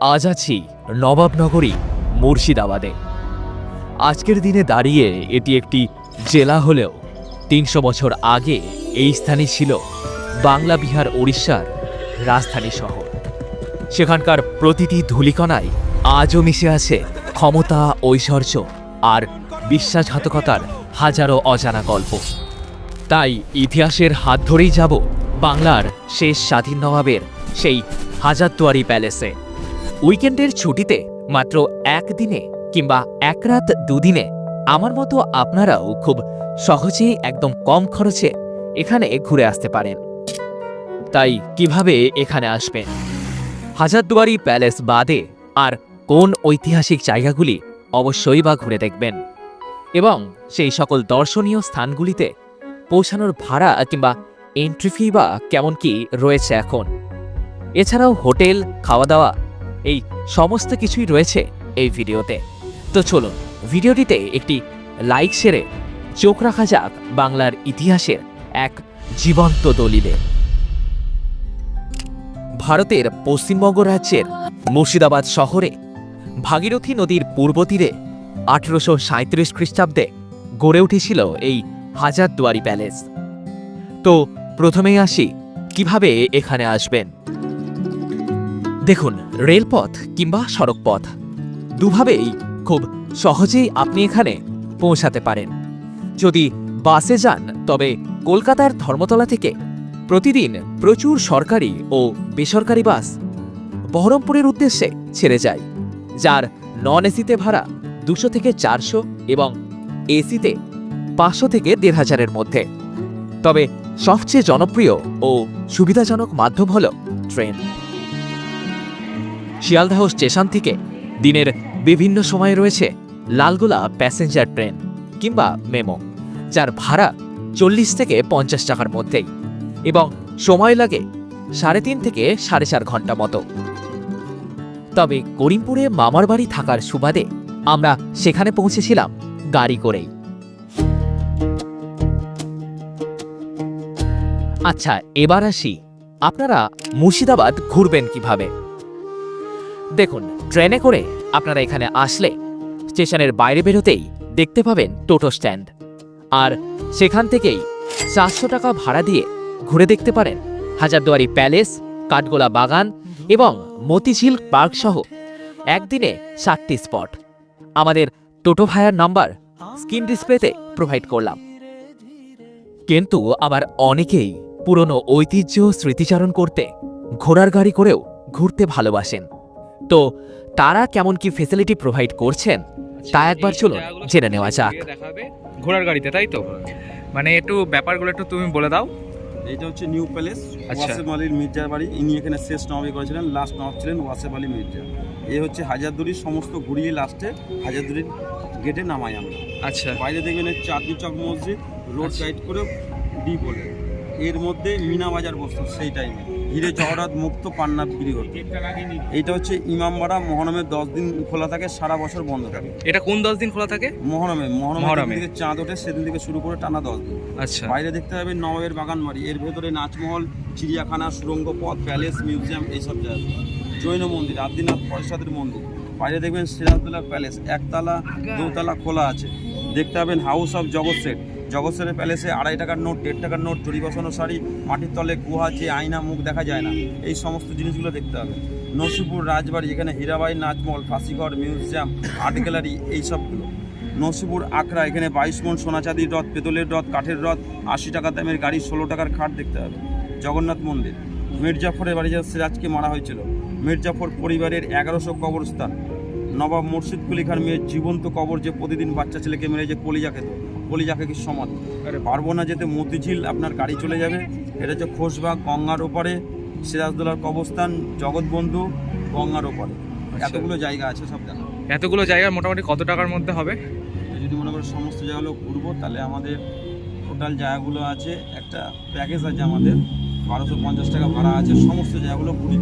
আজ আছি নবাবনগরী মুর্শিদাবাদে। আজকের দিনে দাঁড়িয়ে এটি একটি জেলা হলেও ৩০০ বছর আগে এই স্থানই ছিল বাংলা বিহার ওড়িশার রাজধানী শহর। সেখানকার প্রতিটি ধূলিকণায় আজও মিশে আছে ক্ষমতা, ঐশ্বর্য আর বিশ্বাসঘাতকতার হাজারো অজানা গল্প। তাই ইতিহাসের হাত ধরেই যাব বাংলার শেষ স্বাধীন নবাবের সেই হাজারদুয়ারি প্যালেসে। উইকেন্ডের ছুটিতে মাত্র একদিনে কিংবা এক রাত দুদিনে আমার মতো আপনারাও খুব সহজেই একদম কম খরচে এখানে ঘুরে আসতে পারেন। তাই কিভাবে এখানে আসবেন, হাজারদুয়ারি প্যালেস বাদে আর কোন ঐতিহাসিক জায়গাগুলি অবশ্যই বা ঘুরে দেখবেন, এবং সেই সকল দর্শনীয় স্থানগুলিতে পৌঁছানোর ভাড়া কিংবা এন্ট্রি ফি বা কেমন কি রয়েছে এখন। এছাড়াও হোটেল, খাওয়া দাওয়া এই সমস্ত কিছুই রয়েছে এই ভিডিওতে। তো চলুন ভিডিওটিতে একটি লাইক সেরে চোখ রাখা যাক বাংলার ইতিহাসের এক জীবন্ত দলিলে। ভারতের পশ্চিমবঙ্গ রাজ্যের মুর্শিদাবাদ শহরে ভাগীরথী নদীর পূর্ব তীরে 1837 খ্রিস্টাব্দে গড়ে উঠেছিল এই হাজারদুয়ারি প্যালেস। তো প্রথমেই আসি কিভাবে এখানে আসবেন। দেখুন, রেলপথ কিংবা সড়কপথ দুভাবেই খুব সহজেই আপনি এখানে পৌঁছাতে পারেন। যদি বাসে যান তবে কলকাতার ধর্মতলা থেকে প্রতিদিন প্রচুর সরকারি ও বেসরকারি বাস বহরমপুরের উদ্দেশ্যে ছেড়ে যায়, যার নন এসিতে ভাড়া 200 থেকে 400 এবং এসিতে 500 থেকে 1500-এর মধ্যে। তবে সবচেয়ে জনপ্রিয় ও সুবিধাজনক মাধ্যম হল ট্রেন। শিয়ালদহ স্টেশন থেকে দিনের বিভিন্ন সময়ে রয়েছে লালগোলা প্যাসেঞ্জার ট্রেন কিংবা মেমো, যার ভাড়া 40 থেকে 50 টাকার মধ্যেই এবং সময় লাগে 3.5 থেকে 4.5 ঘন্টা মতো। তবে করিমপুরে মামার বাড়ি থাকার সুবাদে আমরা সেখানে পৌঁছেছিলাম গাড়ি করেই। আচ্ছা, এবার আসি আপনারা মুর্শিদাবাদ ঘুরবেন কিভাবে। দেখুন, ট্রেনে করে আপনারা এখানে আসলে স্টেশনের বাইরে বেরোতেই দেখতে পাবেন টোটো স্ট্যান্ড, আর সেখান থেকেই 400 টাকা ভাড়া দিয়ে ঘুরে দেখতে পারেন হাজারদুয়ারি প্যালেস, কাঠগোলা বাগান এবং মতিঝিল পার্ক সহ একদিনে 7টি স্পট। আমাদের টোটো ভাইয়ার নাম্বার স্ক্রিন ডিসপ্লেতে প্রোভাইড করলাম। কিন্তু আবার অনেকেই পুরনো ঐতিহ্য স্মৃতিচারণ করতে ঘোড়ার গাড়ি করেও ঘুরতে ভালোবাসেন। তো তারা কেমন কি ফেসিলিটি প্রোভাইড করছেন তা একবার চলুন জেনে নেওয়া যাক। দেখাবে ঘোড়ার গাড়িতে, তাই তো? মানে একটু ব্যাপারগুলো একটু তুমি বলে দাও। এটা হচ্ছে নিউ প্যালেস, আচ্ছা। ওয়াসেফ আলীর মির্জার বাড়ি। ইনি এখানে শেষ নবাবি করেছিলেন, লাস্ট নবাব ছিলেন ওয়াসেফ আলী মির্জা। এ হচ্ছে হাজারদুয়ারির সমস্ত ঘুরিয়ে লাস্টে হাজারদুয়ারির গেটে নামাই আমরা। আচ্ছা, বাইরে দেখবেন চাঁদনি চক মসজিদ, রোড সাইড করে ডি বলে, এর মধ্যে মিনা বাজার বসতো সেই টাইমে, হিরে জহরাত মুক্ত পান্না বিক্রি হতো। এইটা হচ্ছে ইমামবাড়া, মহরমের 10 দিন খোলা থাকে, সারা বছর বন্ধ থাকে। এটা কোন 10 দিন খোলা থাকে? মহরমে থেকে চাঁদ ওঠে সেদিন থেকে শুরু করে টানা 10 দিন। আচ্ছা, বাইরে দেখতে হবে নবাবের বাগান বাড়ি, এর ভেতরে নাচমহল, চিড়িয়াখানা, সুরঙ্গ পথ, প্যালেস, মিউজিয়াম এইসব জায়গা। জৈন মন্দির, আদিনাথ পরশাদের মন্দির। বাইরে দেখবেন সিরাজদৌল্লা প্যালেস, একতলা দোতলা খোলা আছে। দেখতে পাবেন হাউস অফ জগৎ সেট, জগৎ সেটের প্যালেসে 2.5 টাকার নোট, 1.5 টাকার নোট, চুরি বসানো শাড়ি, মাটির তলে গুহা, যে আয়না, মুখ দেখা যায় না, এই সমস্ত জিনিসগুলো দেখতে হবে। নসিপুর রাজবাড়ি, এখানে হীরাবাই, নাচমহল, ফাঁসিঘর, মিউজিয়াম, আর্ট গ্যালারি এইসবগুলো। নসিপুর আখড়া, এখানে 22 মণ সোনা চাঁদির রথ, পেতলের রথ, কাঠের রথ, 80 টাকা দামের গাড়ি, 16 টাকার খাট দেখতে হবে। জগন্নাথ মন্দির, মির্জাফরের বাড়ি যা সিরাজকে মারা হয়েছিল, মির্জাফর পরিবারের 1100 কবরস্থান। নবাব মুর্শিদ কুলি খান মেয়ের জীবন্ত কবর, যে প্রতিদিন বাচ্চা ছেলেকে মেরে যে কলিজা খেত, কলিজাকে কি সমাধি। পারবো না যেতে মতিঝিল, আপনার গাড়ি চলে যাবে। এটা হচ্ছে খোশবাগ, গঙ্গার ওপারে সিরাজদৌল্লার কবরস্থান, জগৎবন্ধু, গঙ্গার ওপারে। এতগুলো জায়গা আছে সব জানা। এতগুলো জায়গা মোটামুটি কত টাকার মধ্যে হবে? যদি মনে করো সমস্ত জায়গাগুলো ঘুরবো, তাহলে আমাদের টোটাল জায়গাগুলো আছে, একটা প্যাকেজ আছে আমাদের, 1250 টাকা ভাড়া আছে, সমস্ত জায়গাগুলো ঘুরি।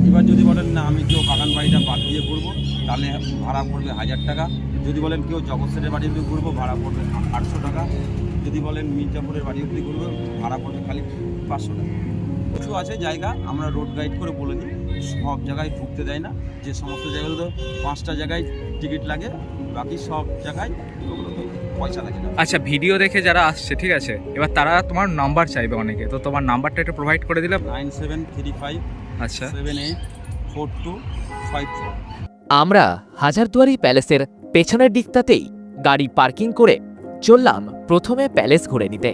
এবার যদি বলেন না আমি কেউ বাগান বাড়িটা বাদ দিয়ে ঘুরবো, তাহলে ভাড়া পড়বে 1000 টাকা। যদি বলেন কেউ জগৎ সেটের বাড়ি অবধি ঘুরবো, ভাড়া পড়বে 800 টাকা। যদি বলেন মির্জাপুরের বাড়ি অবধি ঘুরবো, ভাড়া পড়বে খালি 500 টাকা। কিছু আছে জায়গা আমরা রোড গাইড করে বলে দিই, সব জায়গায় ঢুকতে দেয় না, যে সমস্ত জায়গাগুলো 5টা জায়গায় টিকিট লাগে, বাকি সব জায়গায় ওগুলো তো পয়সা লাগে না। আচ্ছা, ভিডিও দেখে যারা আসছে, ঠিক আছে, এবার তারা তোমার নাম্বার চাইবে অনেকে, তো তোমার নাম্বারটা একটু প্রোভাইড করে দিলে। 9735 আচ্ছা 784254। আমরা হাজারদুয়ারি প্যালেসের পেছনের দিকটাতেই গাড়ি পার্কিং করে চললাম প্রথমে প্যালেস ঘুরে নিতে।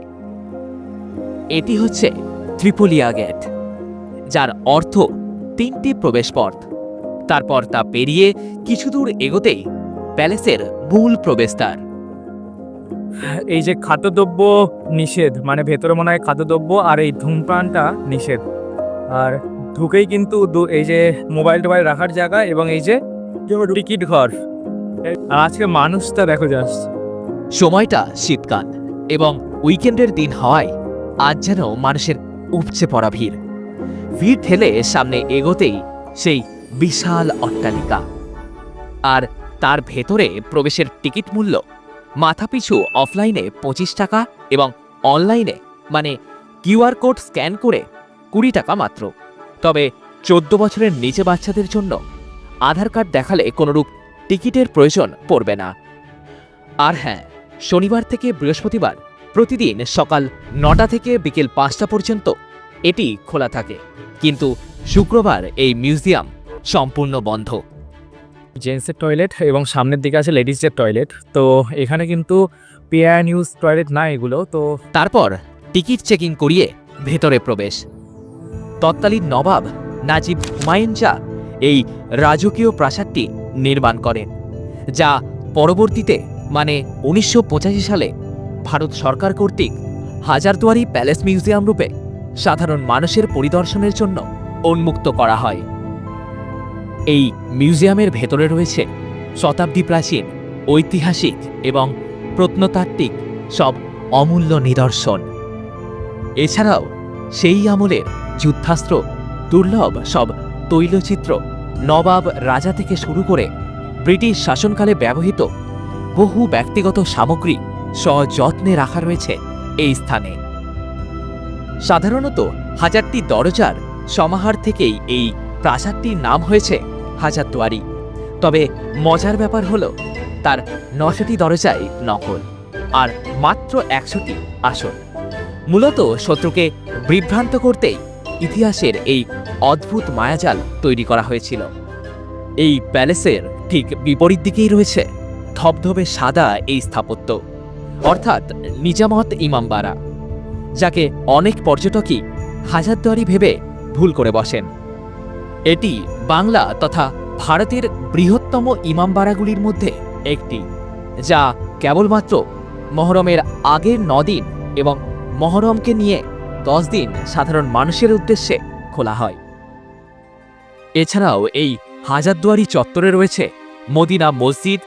এটি হচ্ছে ত্রিপুলিয়া গেট, যার অর্থ 3টি প্রবেশপথ। তারপর তা পেরিয়ে কিছু দূর এগোতেই প্যালেসের মূল প্রবেশদ্বার। এই যে খাদ্যদ্রব্য নিষেধ, মানে ভেতরে মনে হয় খাদ্যদ্রব্য আর এই ধূমপানটা নিষেধ। আর ঢুকেই কিন্তু এই যে মোবাইল টোবাইল রাখার জায়গা এবং এই যে টিকিট ঘর। আর আজকে মানুষটা দেখো জাস্ট। সময়টা শীতকাল এবং উইকেন্ডের দিন হওয়ায় আজ যেন মানুষের উপচে পড়া ভিড়। ভিড় ঠেলে সামনে এগোতেই সেই বিশাল অট্টালিকা, আর তার ভেতরে প্রবেশের টিকিট মূল্য মাথাপিছু অফলাইনে 25 টাকা এবং অনলাইনে মানে কিউআর কোড স্ক্যান করে 20 টাকা মাত্র। তবে 14 বছরের নিচে বাচ্চাদের জন্য আধার কার্ড দেখালে কোনোরূপ টিকিটের প্রয়োজন পড়বে না। আর হ্যাঁ, শনিবার থেকে বৃহস্পতিবার প্রতিদিন সকাল 9টা থেকে বিকেল 5টা পর্যন্ত এটি খোলা থাকে, কিন্তু শুক্রবার এই মিউজিয়াম সম্পূর্ণ বন্ধ। জেন্টসের টয়লেট এবং সামনের দিকে আছে লেডিসের টয়লেট। তো এখানে কিন্তু পেয়ার ইউজ টয়লেট না এগুলো। তো তারপর টিকিট চেকিং করিয়ে ভেতরে প্রবেশ। তৎকালীন নবাব নাজিব হুমায়ুন শাহ এই রাজকীয় প্রাসাদটি নির্মাণ করেন, যা পরবর্তীতে মানে 1985 সালে ভারত সরকার কর্তৃক হাজারদুয়ারি প্যালেস মিউজিয়াম রূপে সাধারণ মানুষের পরিদর্শনের জন্য উন্মুক্ত করা হয়। এই মিউজিয়ামের ভেতরে রয়েছে শতাব্দী প্রাচীন ঐতিহাসিক এবং প্রত্নতাত্ত্বিক সব অমূল্য নিদর্শন। এছাড়াও সেই আমলের যুদ্ধাস্ত্র, দুর্লভ সব তৈলচিত্র, নবাব রাজা থেকে শুরু করে ব্রিটিশ শাসনকালে ব্যবহৃত বহু ব্যক্তিগত সামগ্রী সযত্নে রাখা রয়েছে এই স্থানে। সাধারণত হাজারটি দরজার সমাহার থেকেই এই প্রাসাদটির নাম হয়েছে হাজারদুয়ারি। তবে মজার ব্যাপার হলো তার 900টি দরজাই নকল আর মাত্র 100টি আসল। মূলত শত্রুকে বিভ্রান্ত করতেই ইতিহাসের এই অদ্ভুত মায়াজাল তৈরি করা হয়েছিল। এই প্যালেসের ঠিক বিপরীত দিকেই রয়েছে ধবধবে সাদা এই স্থাপত্য, অর্থাৎ নিজামত ইমামবাড়া, যাকে অনেক পর্যটকই হাজারদুয়ারি ভেবে ভুল করে বসেন। এটি বাংলা তথা ভারতের বৃহত্তম ইমামবাড়াগুলির মধ্যে একটি, যা কেবলমাত্র মহরমের আগের 9 দিন এবং মহরমকে নিয়ে 10 দিন সাধারণ মানুষের উদ্দেশ্যে খোলা হয়। এছাড়াও এই হাজারদুয়ারি চত্বরে রয়েছে মদিনা মসজিদ,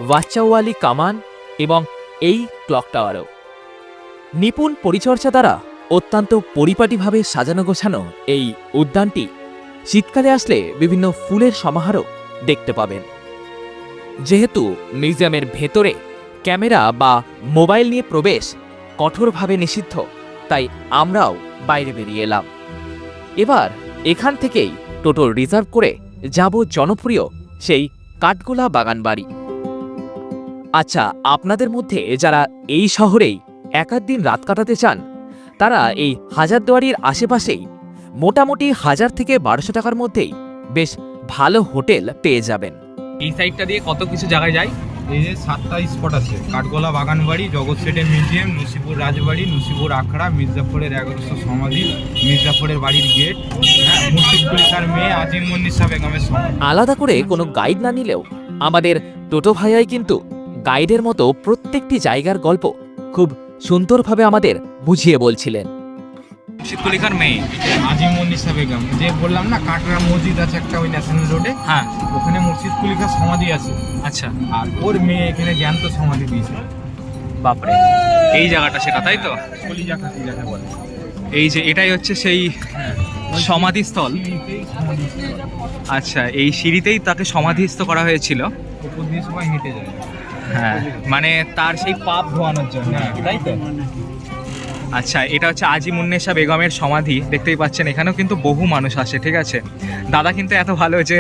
ওয়াচ্চাওয়ালি কামান এবং এই ক্লক টাওয়ারও। নিপুণ পরিচর্যা দ্বারা অত্যন্ত পরিপাটিভাবে সাজানো গোছানো এই উদ্যানটি শীতকালে আসলে বিভিন্ন ফুলের সমাহারও দেখতে পাবেন। যেহেতু মিউজিয়ামের ভেতরে ক্যামেরা বা মোবাইল নিয়ে প্রবেশ কঠোরভাবে নিষিদ্ধ, তাই আমরাও বাইরে বেরিয়ে এলাম। এবার এখান থেকেই টোটো রিজার্ভ করে যাব জনপ্রিয় সেই কাঠগোলা বাগান বাড়ি। আচ্ছা, আপনাদের মধ্যে যারা এই শহরেই একাধ দিন রাত কাটাতে চান, তারা এই হাজারদুয়ারির আশেপাশেই মোটামুটি 1000 থেকে 1200 টাকার মধ্যেই বেশ ভালো হোটেল পেয়ে যাবেন। এই সাইডটা দিয়ে কত কিছু জায়গায় যায়। এই যে 7টা স্পট আছে: কাঠগোলা বাগান বাড়ি, জগৎ সেটের মিউজিয়াম, নসিপুর রাজবাড়ি, নসিপুর আখড়া, মির্জাফরের 1100 সমাধি, মির্জাফরের বাড়ির গেট, মুর্শিদ কুলিকার মেয়ে আজিম মন্নিসা বেগমের সমাধি। আলাদা করে কোনো গাইড না নিলেও আমাদের টোটো ভাইয়াই কিন্তু গাইডের মতো প্রত্যেকটি জায়গার গল্প খুব সুন্দরভাবে আমাদের বুঝিয়ে বলছিলেন। মুর্শিদ কুলিকার মেয়ে আজিম মন্নিসা বেগম, যে বললাম না কাটরা মসজিদ আছে একটা ওই ন্যাশনাল রোডে, হ্যাঁ, ওখানে মুর্শিদ কুলিকার সমাধি আছে। আচ্ছা, আর ওর মেয়ে এখানে জ্ঞান্ত সমাধি দিয়েছে। বাপরে, এই জায়গাটা সেটা, তাই তো? কলিজা খাতি যাকে বলে। এই যে এটাই হচ্ছে সেই সমাধিস্থল। সিঁড়িতেই সমাধিস্থল। আচ্ছা, এই সিঁড়িতেই তাকে সমাধিস্থ করা হয়েছিল। উপর দিয়ে সবাই হেঁটে যায়। হ্যাঁ, মানে তার সেই পাপ ধোয়ানোর জন্য, তাই তো? আচ্ছা, এটা হচ্ছে আজিমুন্নেসা বেগমের সমাধি, দেখতেই পাচ্ছেন এখানেও কিন্তু বহু মানুষ আসে, ঠিক আছে। দাদা কিন্তু এত ভালো যে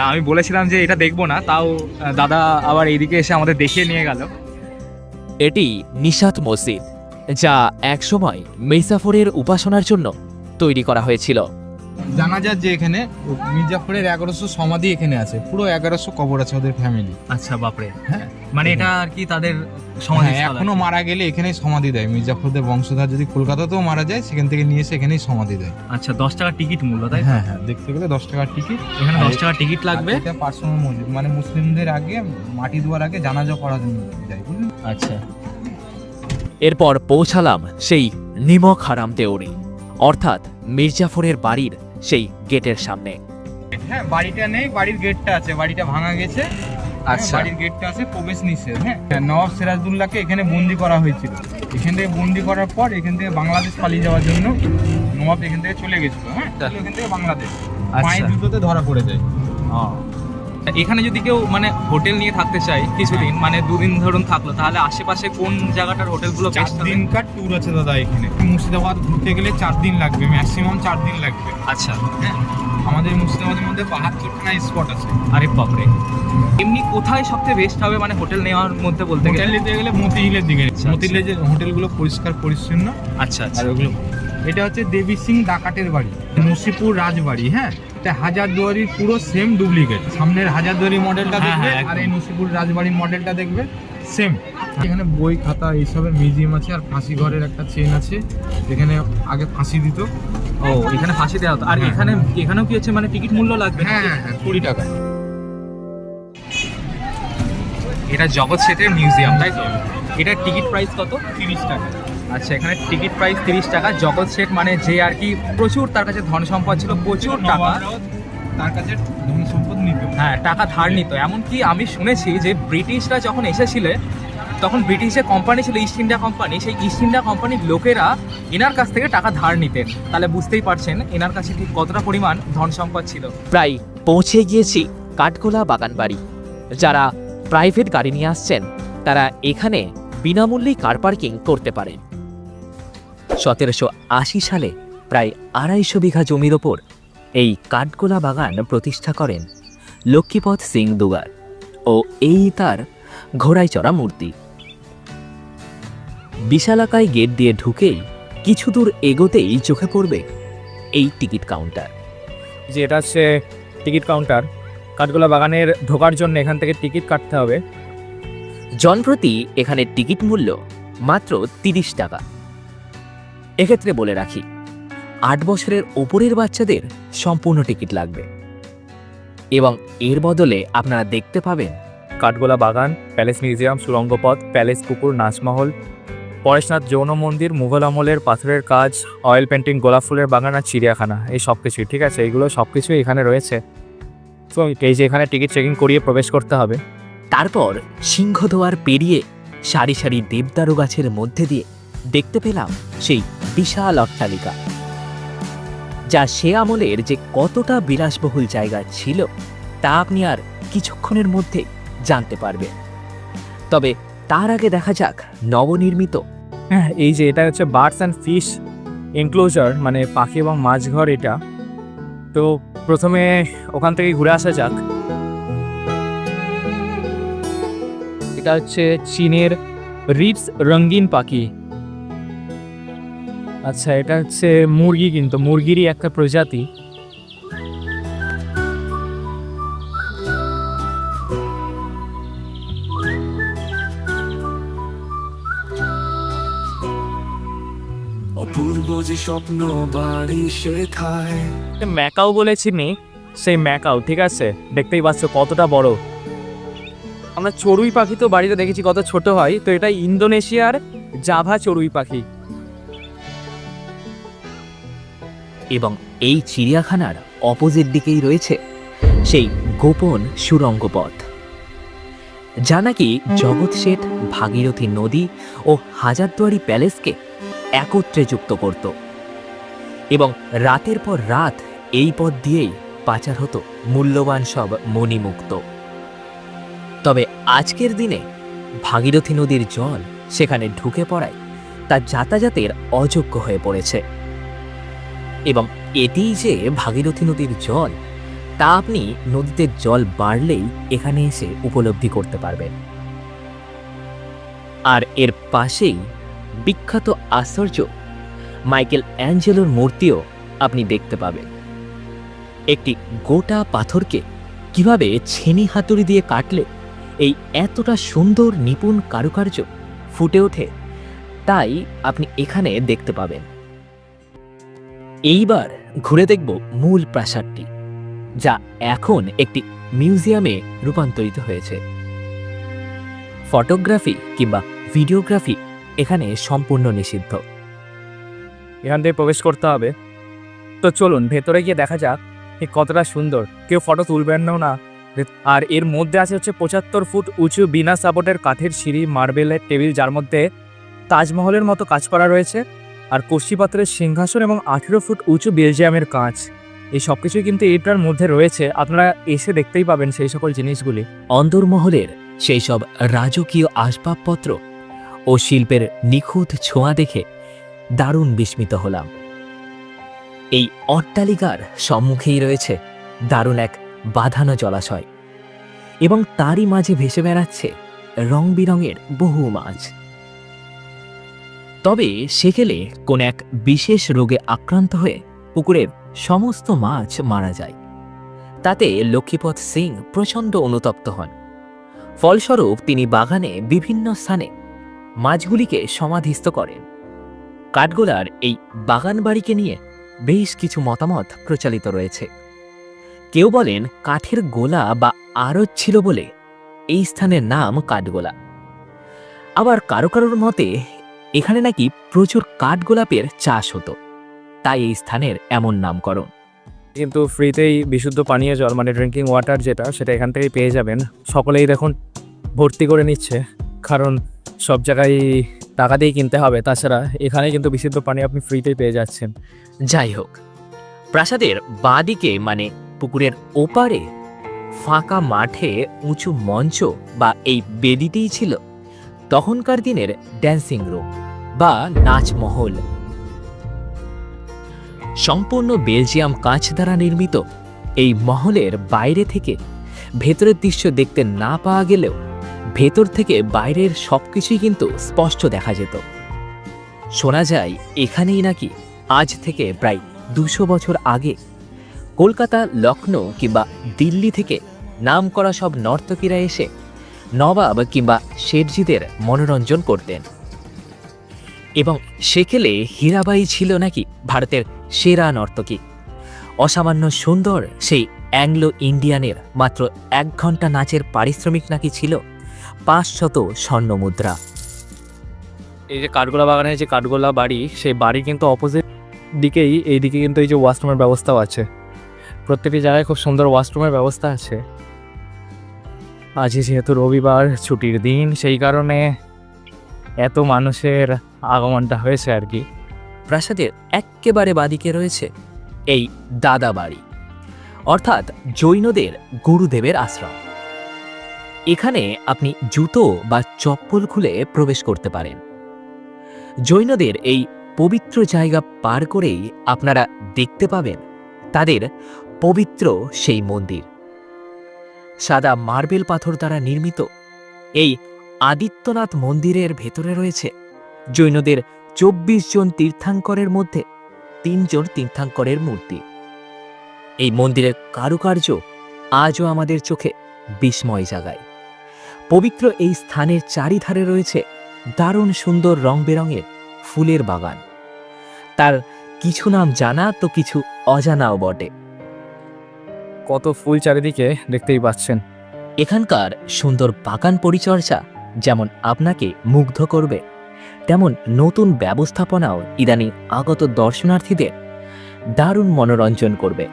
আমি বলেছিলাম যে এটা দেখবো না, তাও দাদা আবার এইদিকে এসে আমাদের দেখিয়ে নিয়ে গেল। এটি নিশাত মসজিদ, যা একসময় মির্জাফরের উপাসনার জন্য তৈরি করা হয়েছিল। জানা যায় যে এখানে মির্জাফরের 1100 সমাধি এখানে আছে, পুরো 1100 কবর আছে ওদের ফ্যামিলি। আচ্ছা, বাপরে। হ্যাঁ, মানে এটা আর কি তাদের সমাধি স্থল এখনো আছে। মারা গেলে এখানেই সমাধি দেয়। মির্জাফরদের বংশধর যদি কলকাতাতেও মারা যায়, সেখান থেকে নিয়ে এসে এখানেই সমাধি দেয়। আচ্ছা, 10 টাকা টিকিট মূল্য, তাই তো? হ্যাঁ হ্যাঁ, দেখতে গেলে 10 টাকার টিকিট। এখানে 10 টাকা টিকিট লাগবে। এটা পার্সোনাল মসজিদ, মানে মুসলিমদের আগে মাটি দেওয়ার আগে জানাজা করার জন্য যায়, বুঝলেন? আচ্ছা, এরপর পৌঁছালাম সেই নিমক হারাম দেওরি, অর্থাৎ মির্জাফরের বাড়ির সেই গেটের সামনে। হ্যাঁ, বাড়িটা নেই, বাড়ির গেটটা আছে, বাড়িটা ভাঙা গেছে। আচ্ছা। বাড়ির গেটটা আছে, প্রবেশ নিষেধ। হ্যাঁ, নবাব সিরাজউদ্দৌলাকে এখানে বন্দি করা হয়েছিল। এখান থেকে বন্দি করার পর এখান থেকে বাংলাদেশ পালিয়ে যাওয়ার জন্য নবাব এখান থেকে চলে গেছিল। হ্যাঁ, এখান থেকে বাংলাদেশ পায়ে জুতোতে ধরা পড়ে যায়। এখানে যদি কেউ মানে হোটেল নিয়ে থাকতে চায় কিছুদিন, মানে 2 দিন ধরুন থাকলো, তাহলে আশেপাশে কোন জায়গাটার হোটেলগুলো 4 বেস্ট হবে? দিনকার ট্যুর আছে দাদা এখানে। মুর্শিদাবাদ ঘুরতে গেলে 4 দিন লাগবে, ম্যাক্সিমাম 4 দিন লাগবে। আচ্ছা, হ্যাঁ, আমাদের মুর্শিদাবাদের মধ্যে 72খানা স্পট আছে। আরে বাপরে। এমনি কোথায় সবচেয়ে বেস্ট হবে মানে হোটেল নেওয়ার মধ্যে বলতে গেলে? হোটেল নিতে গেলে মতিঝিলের দিকে। আচ্ছা। মতিঝিলের যে হোটেলগুলো পরিষ্কার পরিচ্ছন্ন, আচ্ছা আচ্ছা। আর ওগুলো, এটা হচ্ছে দেবী সিং ডাকাতের বাড়ি, নসিপুর রাজবাড়ি। হ্যাঁ, এটা হাজারদুয়ারির পুরো সেম ডুপ্লিকেট। সামনের হাজারদুয়ারি মডেলটা হ্যাঁ, দেখবে, হ্যাঁ, আর এই একদম। নসিপুর রাজবাড়ির মডেলটা দেখবে, সেম। এখানে বই খাতা এইসবের মিউজিয়াম আছে, আর ফাঁসি ঘরের একটা চেন আছে, যেখানে আগে ফাঁসি দিত। ও, এখানে ফাঁসি দেওয়া হতো। আর হ্যাঁ। এখানেও কি হচ্ছে মানে টিকিট মূল্য লাগবে? হ্যাঁ হ্যাঁ হ্যাঁ, 20 টাকা। এটা জগৎ শেঠের মিউজিয়াম, তাই তো? এটার টিকিট প্রাইস কত? 30 টাকা। আচ্ছা, এখানে টিকিট প্রাইস 30 টাকা। জগৎ শেঠ মানে যে আর কি প্রচুর, তার কাছে ধন সম্পদ ছিল, প্রচুর টাকা। নবাবরাও তার কাছে ধন সম্পদ নিত। হ্যাঁ, টাকা ধার নিত। এমনকি আমি শুনেছি যে ব্রিটিশরা যখন এসেছিল, তখন ব্রিটিশের কোম্পানি ছিল ইস্ট ইন্ডিয়া কোম্পানি, সেই ইস্ট ইন্ডিয়া কোম্পানির লোকেরা এনার কাছ থেকে টাকা ধার নিতেন। তাহলে বুঝতেই পারছেন এনার কাছে ঠিক কতটা পরিমাণ ধন সম্পদ ছিল। প্রায় পৌঁছে গিয়েছি কাঠগোলা বাগানবাড়ি। যারা প্রাইভেট গাড়ি নিয়ে আসছেন তারা এখানে বিনামূল্যেই কার পার্কিং করতে পারেন। 1780 সালে প্রায় 250 বিঘা জমির ওপর এই কাঠগোলা বাগান প্রতিষ্ঠা করেন লক্ষ্মীপদ সিং দুগার, ও এই তার ঘোড়ায় চড়া মূর্তি। বিশালাকায় গেট দিয়ে ঢুকেই কিছু দূর এগোতেই চোখে পড়বে এই টিকিট কাউন্টার। যে এটা হচ্ছে টিকিট কাউন্টার। কাঠগোলা বাগানের ঢোকার জন্য এখান থেকে টিকিট কাটতে হবে। জনপ্রতি এখানে টিকিট মূল্য মাত্র 30 টাকা। এক্ষেত্রে বলে রাখি, 8 বছরের ওপরের বাচ্চাদের সম্পূর্ণ টিকিট লাগবে, এবং এর বদলে আপনারা দেখতে পাবেন কাঠগোলা বাগান, প্যালেস মিউজিয়াম, সুরঙ্গ পথ, প্যালেস পুকুর, নাচমহল, পরেশনাথ যৌন মন্দির, মুঘল আমলের পাথরের কাজ, অয়েল পেন্টিং, গোলাপ ফুলের বাগান আর চিড়িয়াখানা, এই সব কিছুই। ঠিক আছে, এইগুলো সব কিছুই এখানে রয়েছে। তো এই যে এখানে টিকিট চেকিং করিয়ে প্রবেশ করতে হবে। তারপর সিংহদুয়ার পেরিয়ে সারি সারি দেবদারু গাছের মধ্যে দিয়ে দেখতে পেলাম সেই বিশাল অট্টালিকা, যা সে আমলের যে কতটা বিলাসবহুল জায়গা ছিল তা আপনি আর কিছুক্ষণের মধ্যে জানতে পারবেন। তবে তার আগে দেখা যাক নবনির্মিত হ্যাঁ, এই যে এটা হচ্ছে বার্ডস অ্যান্ড ফিশ এনক্লোজার, মানে পাখি এবং মাছ ঘর এটা। তো প্রথমে ওখান থেকে ঘুরে আসা যাক। এটা হচ্ছে চীনের রিডস রঙিন পাখি। আচ্ছা, এটা হচ্ছে মুরগি, কিন্তু মুরগিরই একটা প্রজাতি। অপূর্ব যে স্বপ্ন বাড়ি শেখায়। ম্যাকাও বলেছি মেয়ে, সেই ম্যাকাও। ঠিক আছে, দেখতেই পাচ্ছ কতটা বড়। আমরা চড়ুই পাখি তো বাড়িতে দেখেছি কত ছোট হয়, তো এটা ইন্দোনেশিয়ার জাভা চড়ুই পাখি। এবং এই চিড়িয়াখানার অপোজিট দিকেই রয়েছে সেই গোপন সুড়ঙ্গ পথ, যা নাকি জগৎ শেঠ ভাগীরথী নদী ও হাজারদুয়ারি প্যালেসকে একত্রে যুক্ত করত, এবং রাতের পর রাত এই পথ দিয়েই পাচার হতো মূল্যবান সব মণিমুক্ত। তবে আজকের দিনে ভাগীরথী নদীর জল সেখানে ঢুকে পড়ায় তা যাতায়াতের অযোগ্য হয়ে পড়েছে। এবং এটিই যে ভাগীরথী নদীর জল, তা আপনি নদীতে জল বাড়লেই এখানে এসে উপলব্ধি করতে পারবেন। আর এর পাশেই বিখ্যাত আশ্চর্য মাইকেল অ্যাঞ্জেলোর মূর্তিও আপনি দেখতে পাবেন। একটি গোটা পাথরকে কিভাবে ছেনি হাতুড়ি দিয়ে কাটলে এই এতটা সুন্দর নিপুণ কারুকার্য ফুটে ওঠে, তাই আপনি এখানে দেখতে পাবেন। এইবার ঘুরে দেখব মূল প্রাসাদটি, যা এখন একটি মিউজিয়ামে রূপান্তরিত হয়েছে। ফটোগ্রাফি কিংবা ভিডিওগ্রাফি এখানে সম্পূর্ণ নিষিদ্ধ। এখান থেকে প্রবেশ করতে হবে। তো চলুন ভেতরে গিয়ে দেখা যাক কতটা সুন্দর। কেউ ফটো তুলবেন না। আর এর মধ্যে আছে হচ্ছে 75 ফুট উঁচু বিনা সাপোর্টের কাঠের সিঁড়ি, মার্বেলের টেবিল, যার মধ্যে তাজমহলের মতো কাজ করা রয়েছে, আর কষ্টিপাত্রের সিংহাসন এবং 18 ফুট উঁচু বেলজিয়ামের কাঁচ। এই সব কিছুই কিন্তু এইটার মধ্যে রয়েছে। আপনারা এসে দেখতেই পাবেন সেই সকল জিনিসগুলি। অন্দরমহলের সেই সব রাজকীয় আসবাবপত্র ও শিল্পের নিখুঁত ছোঁয়া দেখে দারুণ বিস্মিত হলাম। এই অট্টালিকার সম্মুখেই রয়েছে দারুণ এক বাঁধানো জলাশয়, এবং তারই মাঝে ভেসে বেড়াচ্ছে রং বিরঙের বহু মাছ। তবে সেকেলে কোন এক বিশেষ রোগে আক্রান্ত হয়ে পুকুরের সমস্ত মাছ মারা যায়। তাতে লক্ষ্মীপদ সিং প্রচণ্ড অনুতপ্ত হন। ফলস্বরূপ তিনি বাগানে বিভিন্ন স্থানে মাছগুলিকে সমাধিস্থ করেন। কাঠগোলার এই বাগান বাড়িকে নিয়ে বেশ কিছু মতামত প্রচলিত রয়েছে। কেউ বলেন কাঠের গোলা বা আড়ত ছিল বলে এই স্থানের নাম কাঠগোলা। আবার কারো কারোর মতে এখানে নাকি প্রচুর কাঠগোলাপের চাষ হতো, তাই এই স্থানের এমন নামকরণ। কিন্তু ফ্রিতেই বিশুদ্ধ পানীয় জল মানে ড্রিঙ্কিং ওয়াটার যেটা, সেটা এখান থেকেই পেয়ে যাবেন। সকলেই দেখুন ভর্তি করে নিচ্ছে, কারণ সব জায়গায় টাকা দিয়ে কিনতে হবে। তাছাড়া এখানে কিন্তু বিশুদ্ধ পানি আপনি ফ্রিতেই পেয়ে যাচ্ছেন। যাই হোক, প্রাসাদের বাঁদিকে মানে পুকুরের ওপারে ফাঁকা মাঠে উঁচু মঞ্চ বা এই বেদিতেই ছিল তখনকার দিনের ড্যান্সিং রুম বা নাচমহল। সম্পূর্ণ বেলজিয়াম কাঁচ দ্বারা নির্মিত এই মহলের বাইরে থেকে ভেতরের দৃশ্য দেখতে না পাওয়া গেলেও ভেতর থেকে বাইরের সবকিছুই কিন্তু স্পষ্ট দেখা যেত। শোনা যায় এখানেই নাকি আজ থেকে প্রায় 200 বছর আগে কলকাতা, লখনৌ কিংবা দিল্লি থেকে নামকরা সব নর্তকীরা এসে নবাব কিংবা শেঠজিদের মনোরঞ্জন করতেন। এবং সেকেলে হীরাবাই ছিল নাকি ভারতের সেরা নর্তকী। অসামান্য সুন্দর সেই অ্যাংলো ইন্ডিয়ানের মাত্র 1 ঘন্টা নাচের পারিশ্রমিক নাকি ছিল 500 স্বর্ণ মুদ্রা। এই যে কাঠগোলা বাগানের যে কাঠগোলা বাড়ি, সেই বাড়ি কিন্তু অপোজিট দিকেই এইদিকে কিন্তু এই যে ওয়াশরুমের ব্যবস্থাও আছে। প্রত্যেকটি জায়গায় খুব সুন্দর ওয়াশরুমের ব্যবস্থা আছে। আজই যেহেতু রবিবার ছুটির দিন, সেই কারণে এত মানুষের আগমনটা হয়েছে আর কি। প্রাসাদের এক্কেবারে বাদিকে রয়েছে এই দাদা বাড়ি, অর্থাৎ জৈনদের গুরুদেবের আশ্রম। এখানে আপনি জুতো বা চপ্পল খুলে প্রবেশ করতে পারেন। জৈনদের এই পবিত্র জায়গা পার করেই আপনারা দেখতে পাবেন তাদের পবিত্র সেই মন্দির। সাদা মার্বেল পাথর দ্বারা নির্মিত এই আদিত্যনাথ মন্দিরের ভেতরে রয়েছে জৈনদের 24 জন তীর্থাঙ্করের মধ্যে 3 জন তীর্থাঙ্করের মূর্তি। এই মন্দিরের কারুকার্য আজও আমাদের চোখে বিস্ময় জাগায়। পবিত্র এই স্থানের চারিধারে রয়েছে দারুণ সুন্দর রং বেরঙের ফুলের বাগান। তার কিছু নাম জানা তো কিছু অজানাও বটে। কত ফুল চারিদিকে দেখতেই পাচ্ছেন। এখানকার সুন্দর বাগান পরিচর্যা যেমন আপনাকে মুগ্ধ করবে, তেমন নতুন ব্যবস্থাপনাও ইদানিং আগত দর্শনার্থীদের দারুণ মনোরঞ্জন করবে।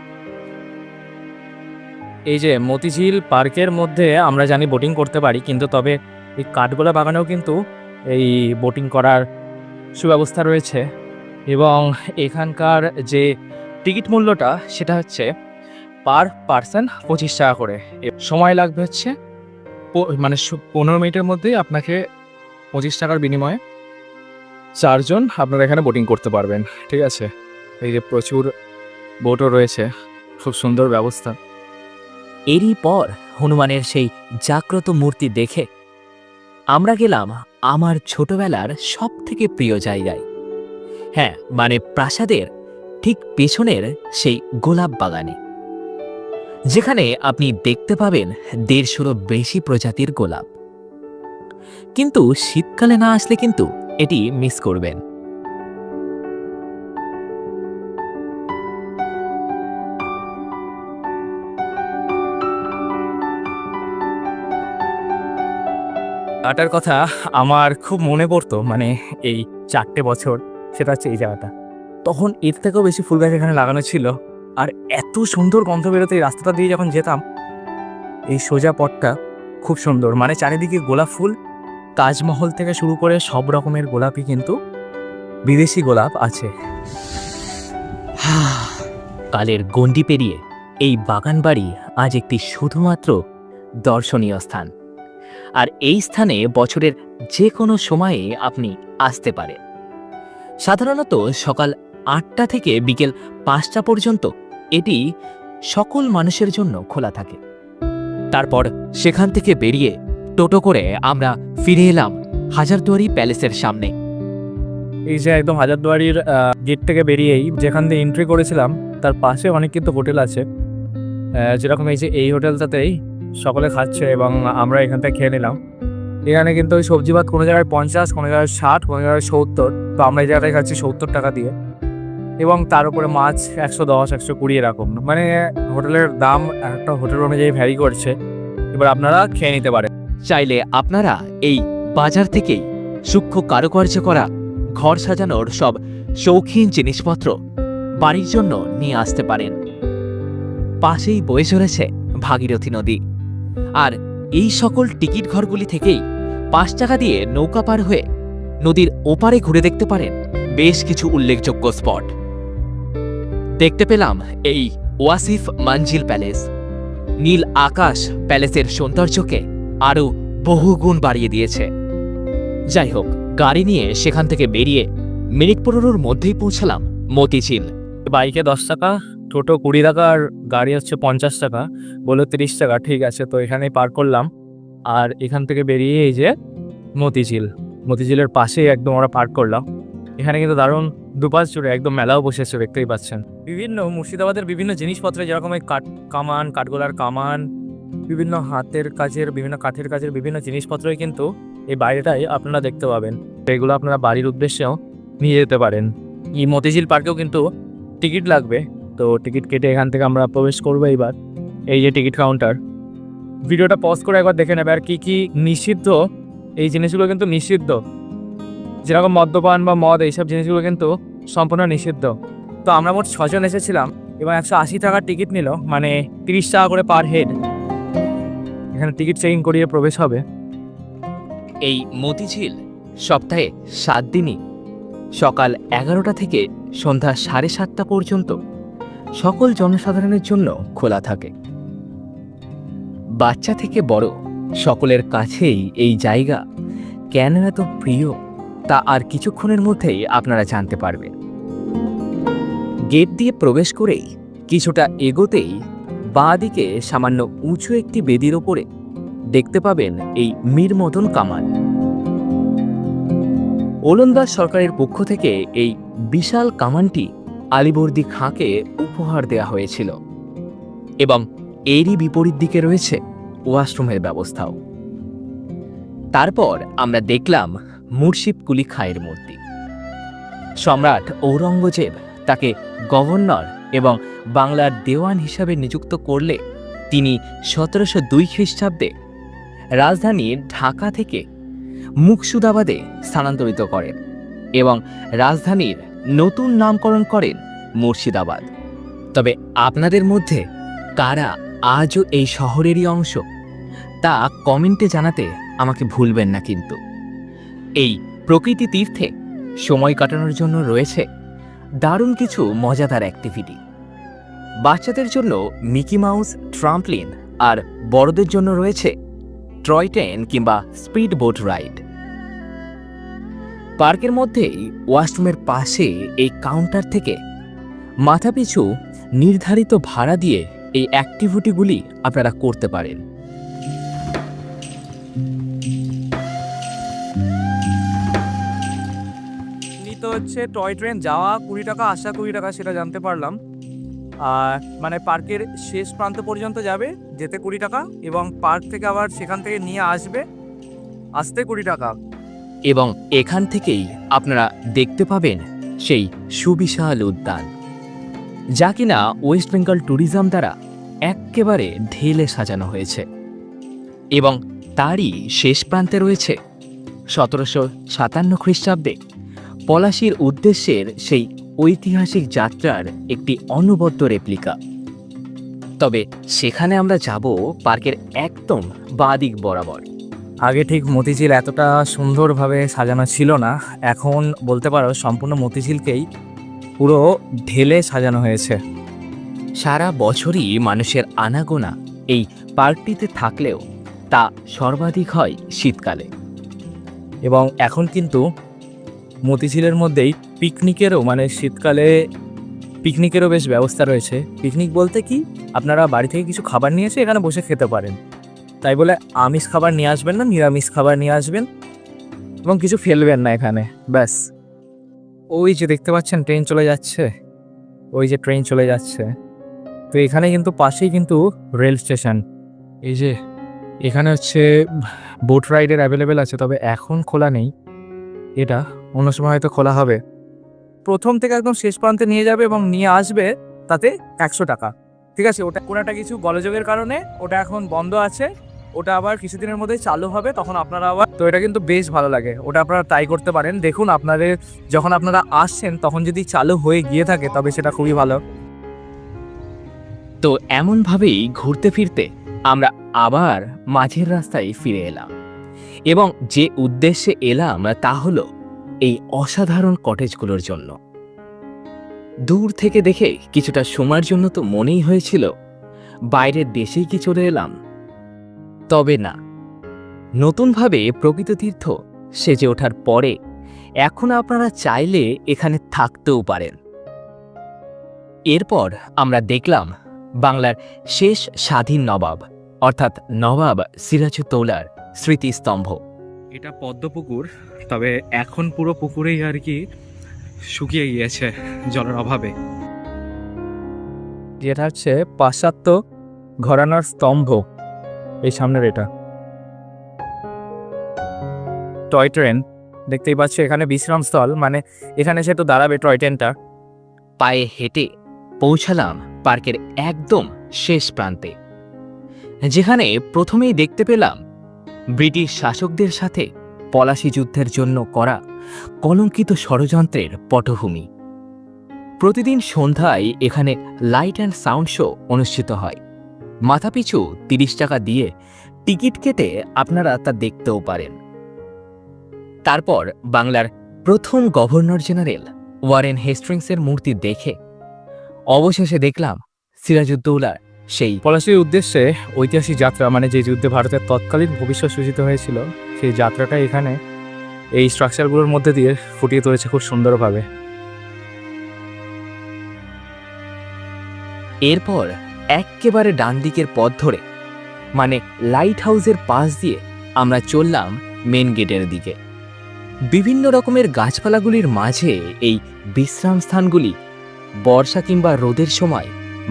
এই যে মতিঝিল পার্কের মধ্যে আমরা জানি বোটিং করতে পারি, কিন্তু তবে এই কাঠগোলা বাগানেও কিন্তু এই বোটিং করার সুব্যবস্থা রয়েছে। এবং এখানকার যে টিকিট মূল্যটা সেটা হচ্ছে পার পার্সন 25 টাকা করে। সময় লাগবে হচ্ছে মানে 15 মিনিটের মধ্যেই আপনাকে 25 টাকার বিনিময়ে 4 জন আপনারা এখানে বোটিং করতে পারবেন। ঠিক আছে, এই যে প্রচুর বোটও রয়েছে, খুব সুন্দর ব্যবস্থা। এরই পর হনুমানের সেই জাগ্রত মূর্তি দেখে আমরা গেলাম আমার ছোটবেলার সব থেকে প্রিয় জায়গায়। হ্যাঁ, মানে প্রাসাদের ঠিক পেছনের সেই গোলাপ বাগানে, যেখানে আপনি দেখতে পাবেন 150-রও বেশি প্রজাতির গোলাপ। কিন্তু শীতকালে না আসলে কিন্তু এটি মিস করবেন। জায়গাটার কথা আমার খুব মনে পড়তো, মানে এই 4টে বছর, সেটা হচ্ছে এই জায়গাটা। তখন এর থেকেও বেশি ফুল গাছ এখানে লাগানো ছিল, আর এত সুন্দর গন্ধ বেরোতো এই রাস্তাটা দিয়ে যখন যেতাম। এই সোজা পথটা খুব সুন্দর, মানে চারিদিকে গোলাপ ফুল, তাজমহল থেকে শুরু করে সব রকমের গোলাপই কিন্তু বিদেশি গোলাপ আছে। কালের গণ্ডি পেরিয়ে এই বাগান বাড়ি আজ একটি শুধুমাত্র দর্শনীয় স্থান, আর এই স্থানে বছরের যে কোনো সময়ে আপনি আসতে পারেন। সাধারণত সকাল 8টা থেকে বিকেল 5টা পর্যন্ত এটি সকল মানুষের জন্য খোলা থাকে। তারপর সেখান থেকে বেরিয়ে টোটো করে আমরা ফিরে এলাম হাজারদুয়ারি প্যালেসের সামনে। এই যে একদম হাজারদুয়ারির গেট থেকে বেরিয়েই যেখান দিয়ে এন্ট্রি করেছিলাম তার পাশে অনেক কিন্তু হোটেল আছে, যেরকম এই যে এই হোটেলটাতেই সকলে খাচ্ছে এবং আমরা এখান থেকে খেয়ে নিলাম। এখানে কিন্তু ওই সবজি ভাত কোনো জায়গায় 50, কোনো জায়গায় 60, কোনো জায়গায় 70, তো আমরা এই জায়গাটায় খাচ্ছি 70 টাকা দিয়ে, এবং তার উপরে মাছ 110, 120 এরকম। মানে হোটেলের দাম একটা হোটেল অনুযায়ী ভ্যারি করছে। এবার আপনারা খেয়ে নিতে পারেন। চাইলে আপনারা এই বাজার থেকেই সূক্ষ্ম কারুকার্য করা ঘর সাজানোর সব শৌখিন জিনিসপত্র বাড়ির জন্য নিয়ে আসতে পারেন। পাশেই বয়ে চলেছে ভাগীরথী নদী, আর এই সকল টিকিট ঘরগুলি থেকেই 5 টাকা দিয়ে নৌকা পার হয়ে নদীর ওপারে ঘুরে দেখতে পারেন বেশ কিছু উল্লেখযোগ্য স্পট। দেখতে পেলাম এই ওয়াসিফ মঞ্জিল প্যালেস। নীল আকাশ প্যালেসের সৌন্দর্যকে আরও বহুগুণ বাড়িয়ে দিয়েছে। যাই হোক, গাড়ি নিয়ে সেখান থেকে বেরিয়ে মিনিট 15-র মধ্যেই পৌঁছালাম মতিঝিল। বাইকে 10 টাকা, টোটো 20 টাকা, আর গাড়ি হচ্ছে 50 টাকা, বললো 30 টাকা। ঠিক আছে, তো এখানেই পার করলাম। আর এখান থেকে বেরিয়ে এই যে মতিঝিলের পাশেই একদম আমরা পার্ক করলাম। এখানে কিন্তু দারুণ দুপাশ জুড়ে একদম মেলাও বসেছে, দেখতেই পাচ্ছেন। বিভিন্ন মুর্শিদাবাদের বিভিন্ন জিনিসপত্র, যেরকম এই কাঠগোলার কামান, বিভিন্ন হাতের কাজের, বিভিন্ন কাঠের কাজের বিভিন্ন জিনিসপত্রই কিন্তু এই বাইরেটাই আপনারা দেখতে পাবেন। এগুলো আপনারা বাড়ির উদ্দেশ্যেও নিয়ে যেতে পারেন। এই মতিঝিল পার্কেও কিন্তু টিকিট লাগবে, তো টিকিট কেটে এখান থেকে আমরা প্রবেশ করবো। এইবার এই যে টিকিট কাউন্টার, ভিডিওটা পজ করে একবার দেখে নেবে। আর কি কি নিষিদ্ধ, এই জিনিসগুলো কিন্তু নিষিদ্ধ, যেরকম মদ্যপান বা মদ, এইসব জিনিসগুলো কিন্তু সম্পূর্ণ নিষিদ্ধ। তো আমরা মোট 6 জন এসেছিলাম এবং 180 টাকার টিকিট নিল, মানে 30 টাকা করে পার হেড। এখানে টিকিট চেকিং করিয়ে প্রবেশ হবে। এই মতিঝিল সপ্তাহে 7 দিনই সকাল 11টা থেকে সন্ধ্যা 7:30টা পর্যন্ত সকল জনসাধারণের জন্য খোলা থাকে। বাচ্চা থেকে বড় সকলের কাছেই এই জায়গা কেন এত প্রিয় তা আর কিছুক্ষণের মধ্যেই আপনারা জানতে পারবেন। গেট দিয়ে প্রবেশ করেই কিছুটা এগোতেই বাঁ দিকে সামান্য উঁচু একটি বেদির ওপরে দেখতে পাবেন এই মীর মদন কামান। ওলন্দাজ সরকারের পক্ষ থেকে এই বিশাল কামানটি আলীবর্দী খাঁকে উপহার দেয়া হয়েছিল, এবং এরই বিপরীত দিকে রয়েছে ওয়াশরুমের ব্যবস্থাও। তারপর আমরা দেখলাম মুর্শিদ কুলি খাঁয়ের মূর্তি। সম্রাট ঔরঙ্গজেব তাকে গভর্নর এবং বাংলার দেওয়ান হিসাবে নিযুক্ত করলে তিনি 1702 খ্রিস্টাব্দে রাজধানী ঢাকা থেকে মুকসুদাবাদে স্থানান্তরিত করেন এবং রাজধানীর নতুন নামকরণ করেন মুর্শিদাবাদ। তবে আপনাদের মধ্যে কারা আজও এই শহরেরই অংশ তা কমেন্টে জানাতে আমাকে ভুলবেন না। কিন্তু এই প্রকৃতি তীর্থে সময় কাটানোর জন্য রয়েছে দারুণ কিছু মজাদার অ্যাক্টিভিটি। বাচ্চাদের জন্য মিকি মাউস ট্রাম্পলিন, আর বড়দের জন্য রয়েছে টয় ট্রেন কিংবা স্পিড বোট রাইড। পার্কের মধ্যেই ওয়াশরুমের পাশে এই কাউন্টার থেকে মাথাপিছু নির্ধারিত ভাড়া দিয়ে এই অ্যাক্টিভিটিগুলি আপনারা করতে পারেন। তো হচ্ছে টয় ট্রেন যাওয়া 20 টাকা, আসা 20 টাকা, সেটা জানতে পারলাম। আর মানে পার্কের শেষ প্রান্ত পর্যন্ত যাবে, যেতে 20 টাকা, এবং পার্ক থেকে আবার সেখান থেকে নিয়ে আসতে 20 টাকা। এবং এখান থেকেই আপনারা দেখতে পাবেন সেই সুবিশাল উদ্যান, যা কিনা ওয়েস্ট বেঙ্গল ট্যুরিজম দ্বারা এক্কেবারে ঢেলে সাজানো হয়েছে। এবং তারই শেষ প্রান্তে রয়েছে 1757 খ্রিস্টাব্দে পলাশীর উদ্দেশ্যের সেই ঐতিহাসিক যাত্রার একটি অনবদ্য রেপ্লিকা। তবে সেখানে আমরা যাব পার্কের একদম বাদিক বরাবর। আগে ঠিক মতিঝিল এতটা সুন্দরভাবে সাজানো ছিল না, এখন বলতে পারো সম্পূর্ণ মতিঝিলকেই পুরো ঢেলে সাজানো হয়েছে। সারা বছরই মানুষের আনাগোনা এই পার্কটিতে থাকলেও তা সর্বাধিক হয় শীতকালে। এবং এখন কিন্তু মতিঝিলের মধ্যেই পিকনিকেরও, মানে শীতকালে পিকনিকেরও বেশ ব্যবস্থা রয়েছে। পিকনিক বলতে কি, আপনারা বাড়ি থেকে কিছু খাবার নিয়ে এসে এখানে বসে খেতে পারেন। তাই বলে আমিষ খাবার নিয়ে আসবেন না, নিরামিষ খাবার নিয়ে আসবেন এবং কিছু ফেলবেন না এখানে, ব্যাস। ওই যে দেখতে পাচ্ছেন ট্রেন চলে যাচ্ছে, ওই যে ট্রেন চলে যাচ্ছে। তো এখানে কিন্তু পাশেই কিন্তু রেল স্টেশন। এই যে এখানে হচ্ছে বোট রাইডের অ্যাভেলেবেল আছে, তবে এখন খোলা নেই, এটা অন্য সময় হয়তো খোলা হবে। প্রথম থেকে একদম শেষ প্রান্তে নিয়ে যাবে এবং নিয়ে আসবে, তাতে 100 টাকা। ঠিক আছে, ওটা কোনো একটা কিছু গোলযোগের কারণে ওটা এখন বন্ধ আছে, ওটা আবার কিছুদিনের মধ্যেই চালু হবে, তখন আপনারা আবার, তো এটা কিন্তু বেশ ভালো লাগে, ওটা আপনারা ট্রাই করতে পারেন। দেখুন আপনাদের যখন আপনারা আসছেন তখন যদি চালু হয়ে গিয়ে থাকে তবে সেটা খুবই ভালো। তো এমনভাবেই ঘুরতে ফিরতে আমরা আবার মাঝের রাস্তায় ফিরে এলাম, এবং যে উদ্দেশ্যে এলাম তা হলো এই অসাধারণ কটেজগুলোর জন্য। দূর থেকে দেখে কিছুটা সময়ের জন্য তো মনেই হয়েছিল বাইরের দেশেই কি চলে এলাম, তবে না, নতুনভাবে প্রকৃত তীর্থ সেজে ওঠার পরে এখন আপনারা চাইলে এখানে থাকতেও পারেন। এরপর আমরা দেখলাম বাংলার শেষ স্বাধীন নবাব, অর্থাৎ নবাব সিরাজউদ্দৌলার স্মৃতিস্তম্ভ। এটা পদ্মপুকুর, তবে এখন পুরো পুকুরেই আর কি শুকিয়ে গিয়েছে জলের অভাবে। যেটা হচ্ছে পাশ্চাত্য ঘরানার স্তম্ভ, এই সামনের এটা টয় ট্রেন দেখতেই পাচ্ছ। এখানে বিশ্রামস্থল, মানে এখানে সে তো দাঁড়াবে টয় ট্রেনটা। পায়ে হেঁটে পৌঁছালাম পার্কের একদম শেষ প্রান্তে, যেখানে প্রথমেই দেখতে পেলাম ব্রিটিশ শাসকদের সাথে পলাশী যুদ্ধের জন্য করা কলঙ্কিত ষড়যন্ত্রের পটভূমি। প্রতিদিন সন্ধ্যায় এখানে লাইট অ্যান্ড সাউন্ড শো অনুষ্ঠিত হয়। মাথাপিছু 30 টাকা দিয়ে টিকিট কেটে আপনারা তা দেখতেও পারেন। তারপর বাংলার প্রথম গভর্নর জেনারেল ওয়ারেন হেস্টিংসের মূর্তি দেখে অবশেষে দেখলাম সিরাজউদ্দৌলার সেই পলাশীর উদ্দেশ্যে ঐতিহাসিক যাত্রা, মানে যে যুদ্ধে ভারতের তৎকালীন ভবিষ্যৎ সূচিত হয়েছিল, সেই যাত্রাটা এখানে এই স্ট্রাকচারগুলোর মধ্যে দিয়ে ফুটিয়ে তুলেছে খুব সুন্দরভাবে। এরপর এক্কেবারে ডান দিকের পথ ধরে, মানে লাইট হাউসের পাশ দিয়ে আমরা চললাম মেন গেটের দিকে। বিভিন্ন রকমের গাছপালাগুলির মাঝে এই বিশ্রাম স্থানগুলি বর্ষা কিংবা রোদের সময়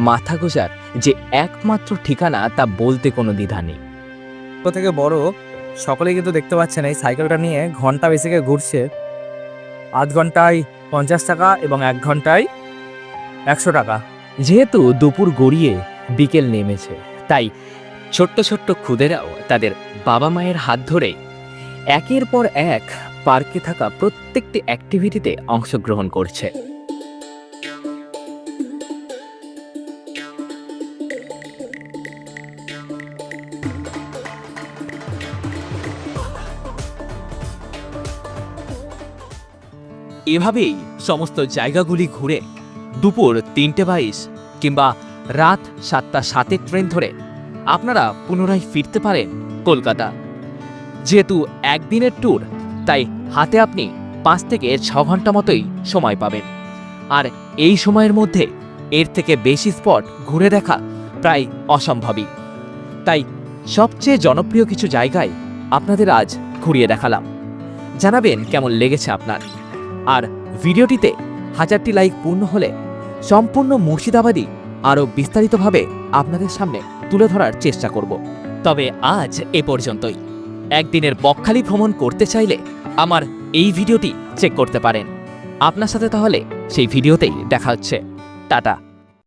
মাথা গোজার যে একমাত্র ঠিকানা তা বলতে কোনো দ্বিধা নেই। ছোট থেকে বড় সকলেই কিন্তু দেখতে পাচ্ছেন এই সাইকেলটা নিয়ে ঘন্টা বেসিকে ঘুরছে। আধ ঘন্টায় 50 টাকা এবং 1 ঘন্টায় 100 টাকা। যেহেতু দুপুর গড়িয়ে বিকেল নেমেছে, তাই ছোট্ট ছোট্ট খুদেরাও তাদের বাবা মায়ের হাত ধরে একের পর এক পার্কে থাকা প্রত্যেকটি অ্যাক্টিভিটিতে অংশগ্রহণ করছে। এভাবেই সমস্ত জায়গাগুলি ঘুরে দুপুর 3:22 কিংবা রাত 7:07 ট্রেন ধরে আপনারা পুনরায় ফিরতে পারেন কলকাতা। যেহেতু একদিনের ট্যুর, তাই হাতে আপনি 5 থেকে 6 ঘন্টা মতোই সময় পাবেন। আর এই সময়ের মধ্যে এর থেকে বেশি স্পট ঘুরে দেখা প্রায় অসম্ভবই। তাই সবচেয়ে জনপ্রিয় কিছু জায়গায় আপনাদের আজ ঘুরিয়ে দেখালাম। জানাবেন কেমন লেগেছে আপনার। আর ভিডিওটিতে 1000টি লাইক পূর্ণ হলে সম্পূর্ণ মুর্শিদাবাদী আরও বিস্তারিতভাবে আপনাদের সামনে তুলে ধরার চেষ্টা করব। তবে আজ এ পর্যন্তই। একদিনের বকখালি ভ্রমণ করতে চাইলে আমার এই ভিডিওটি চেক করতে পারেন। আপনার সাথে তাহলে সেই ভিডিওতেই দেখা হচ্ছে। টাটা।